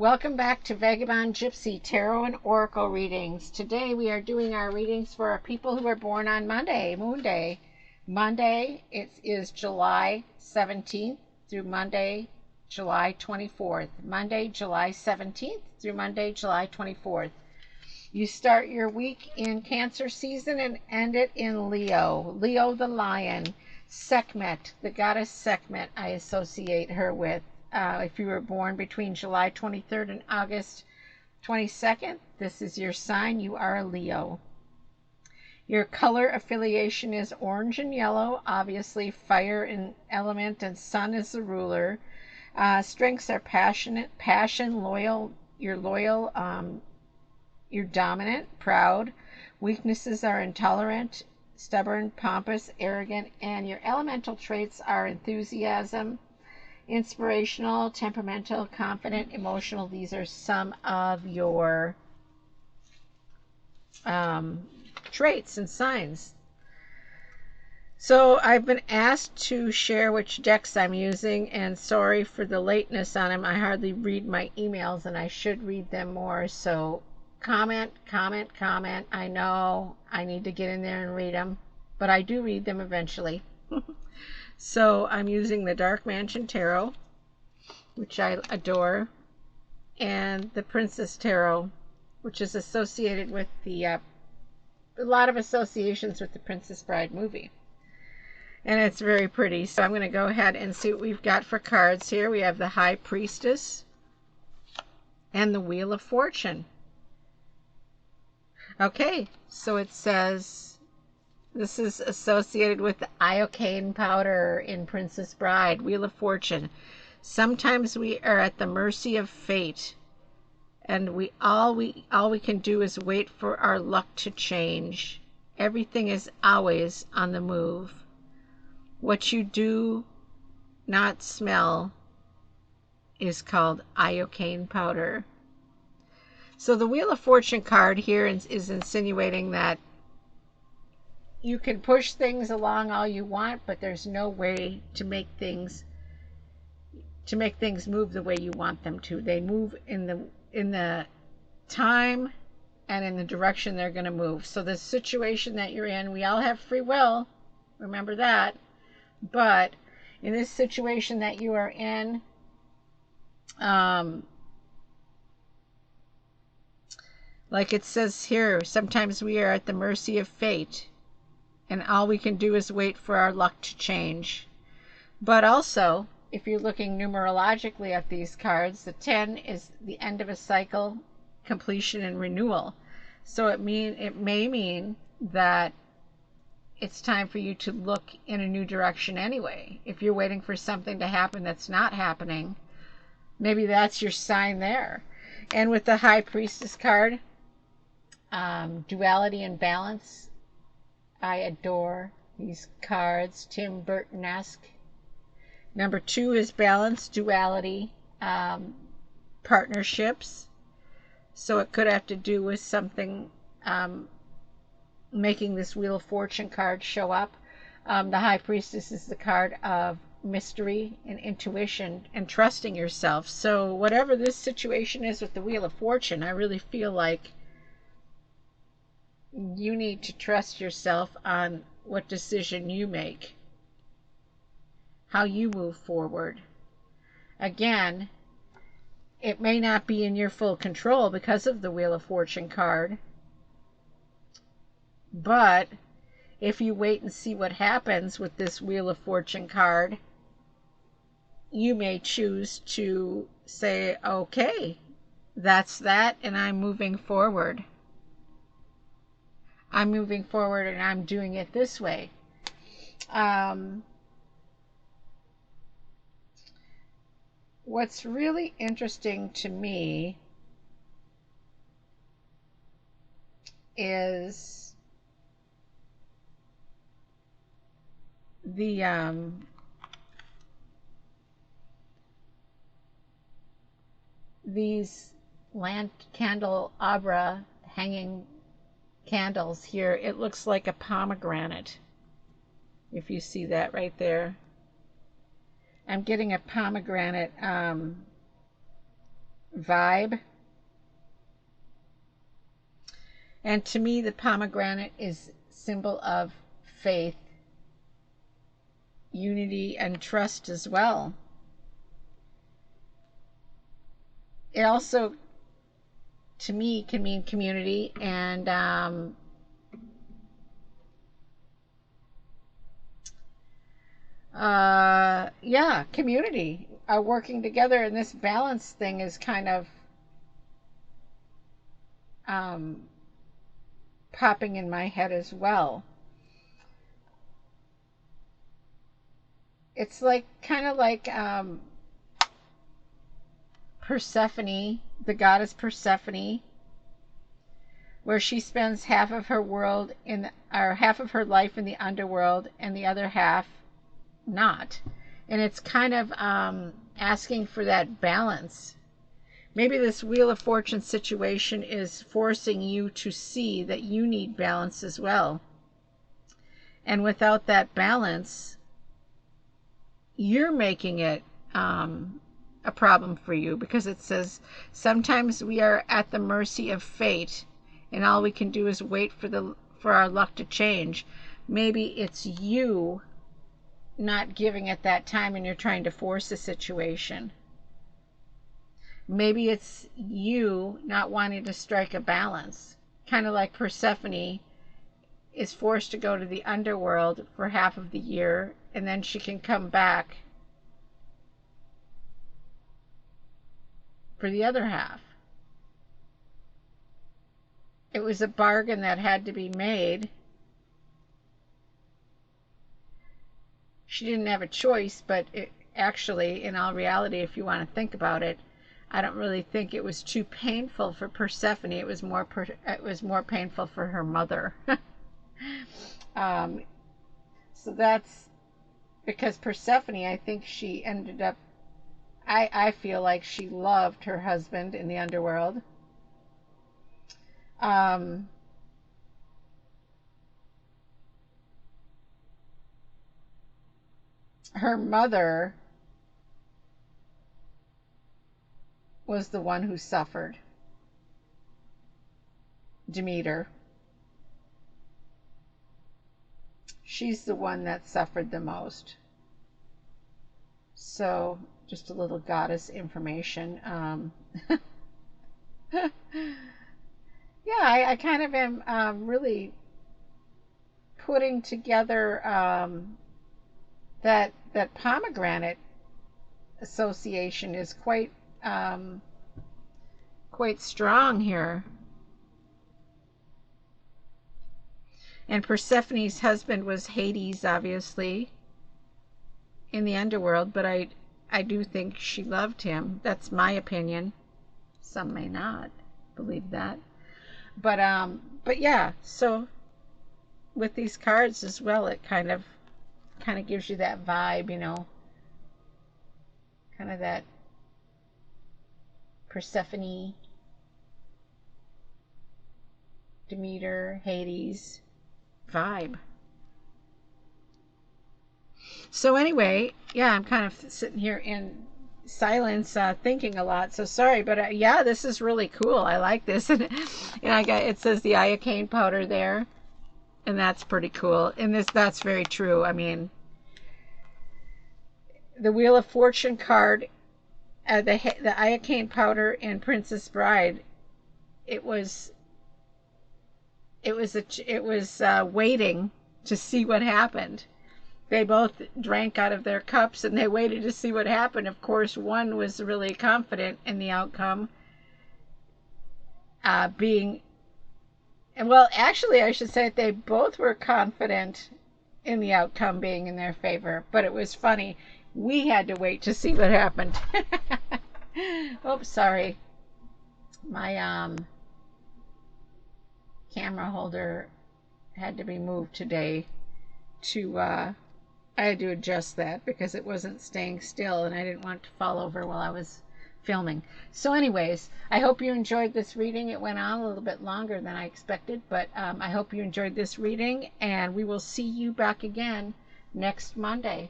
Welcome back to Vagabond Gypsy Tarot and Oracle readings. Today we are doing our readings for people who were born on Monday, Moon Day. Monday, it is July 17th through Monday, July 24th. Monday, July 17th through Monday, July 24th. You start your week in Cancer season and end it in Leo. Leo the lion. Sekhmet, the goddess Sekhmet, I associate her with. If you were born between July 23rd and August 22nd, this is your sign. You are a Leo. Your color affiliation is orange and yellow. Obviously, fire in element and sun is the ruler. Strengths are passion, loyal. You're loyal. You're dominant, proud. Weaknesses are intolerant, stubborn, pompous, arrogant, and your elemental traits are enthusiasm, inspirational, temperamental, confident, emotional. These are some of your traits and signs. So I've been asked to share which decks I'm using, and sorry for the lateness on them. I hardly read my emails, and I should read them more. So comment. I know I need to get in there and read them, but I do read them eventually. So I'm using the Dark Mansion Tarot, which I adore, and the Princess Tarot, which is associated with a lot of associations with the Princess Bride movie. And it's very pretty. So I'm going to go ahead and see what we've got for cards here. We have the High Priestess and the Wheel of Fortune. Okay, so it says this is associated with the iocane powder in Princess Bride, Wheel of Fortune. Sometimes we are at the mercy of fate, and all we can do is wait for our luck to change. Everything is always on the move. What you do not smell is called iocane powder. So the Wheel of Fortune card here is insinuating that you can push things along all you want, but there's no way to make things move the way you want them to. They move in the time and in the direction they're going to move. So the situation that you're in, we all have free will, remember that, but in this situation that you are in, like it says here, sometimes we are at the mercy of fate, and all we can do is wait for our luck to change. But also, if you're looking numerologically at these cards, the 10 is the end of a cycle, completion, and renewal. So it may mean that it's time for you to look in a new direction anyway. If you're waiting for something to happen that's not happening, maybe that's your sign there. And with the High Priestess card, duality and balance. I adore these cards, Tim Burton-esque. Number 2 is balance, duality, partnerships. So it could have to do with something making this Wheel of Fortune card show up. The High Priestess is the card of mystery and intuition and trusting yourself. So whatever this situation is with the Wheel of Fortune, I really feel like you need to trust yourself on what decision you make, how you move forward. Again, it may not be in your full control because of the Wheel of Fortune card, but if you wait and see what happens with this Wheel of Fortune card, you may choose to say, okay, that's that, and I'm moving forward. I'm moving forward and I'm doing it this way. What's really interesting to me is these candelabra hanging candles here. It looks like a pomegranate, if you see that right there. I'm getting a pomegranate vibe. And to me, the pomegranate is symbol of faith, unity, and trust as well. It also, to me, can mean community and yeah, community, working together. And this balance thing is kind of popping in my head as well. It's like kind of like Persephone, the goddess Persephone, where she spends half of her world in or half of her life in the underworld and the other half not. And it's kind of asking for that balance. Maybe this Wheel of Fortune situation is forcing you to see that you need balance as well. And without that balance, you're making it a problem for you, because it says sometimes we are at the mercy of fate and all we can do is wait for our luck to change. Maybe it's you not giving at that time and you're trying to force a situation. Maybe it's you not wanting to strike a balance, kind of like Persephone is forced to go to the underworld for half of the year and then she can come back for the other half. It was a bargain that had to be made. She didn't have a choice, but actually, in all reality, if you want to think about it, I don't really think it was too painful for Persephone. It was more painful for her mother. So that's because Persephone, I think she ended up, I feel like she loved her husband in the underworld. Her mother was the one who suffered. Demeter. She's the one that suffered the most. So, just a little goddess information. Yeah, I kind of am really putting together that pomegranate association is quite strong here. And Persephone's husband was Hades, obviously, in the underworld, but I do think she loved him. That's my opinion. Some may not believe that. But yeah, so with these cards as well, it kind of gives you that vibe, you know, kind of that Persephone, Demeter, Hades vibe. So anyway, yeah, I'm kind of sitting here in silence, thinking a lot. So sorry, but yeah, this is really cool. I like this, and I got, it says the iocane powder there, and that's pretty cool. And that's very true. I mean, the Wheel of Fortune card, the iocane powder in Princess Bride, it was waiting to see what happened. They both drank out of their cups and they waited to see what happened. Of course, one was really confident in the outcome, well, actually, I should say that they both were confident in the outcome being in their favor. But it was funny. We had to wait to see what happened. Oops, sorry. My camera holder had to be moved today to I had to adjust that because it wasn't staying still and I didn't want it to fall over while I was filming. So anyways, I hope you enjoyed this reading. It went on a little bit longer than I expected, but I hope you enjoyed this reading, and we will see you back again next Monday.